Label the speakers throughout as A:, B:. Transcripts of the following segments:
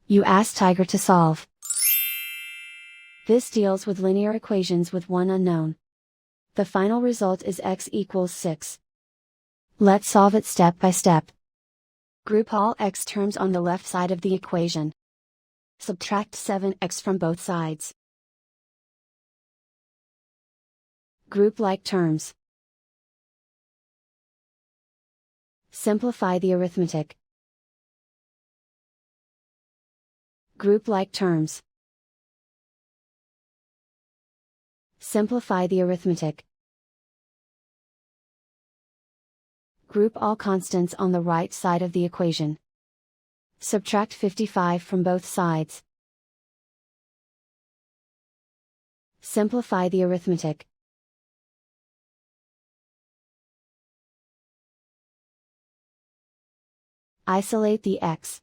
A: You ask Tiger to solve. This deals with linear equations with one unknown. The final result is x equals 6. Let's solve it step by step. Group all x terms on the left side of the equation. Subtract 7x from both sides. Group like terms. Simplify the arithmetic. Group like terms. Simplify the arithmetic. Group all constants on the right side of the equation. Subtract 55 from both sides. Simplify the arithmetic. Isolate the x.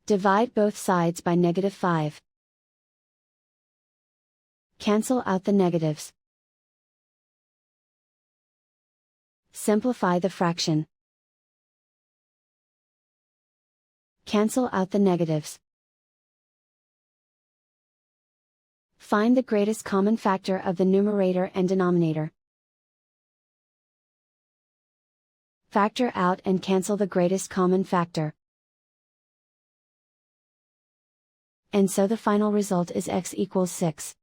A: Divide both sides by -5. Cancel out the negatives. Simplify the fraction. Cancel out the negatives. Find the greatest common factor of the numerator and denominator. Factor out and cancel the greatest common factor. And so the final result is x equals 6.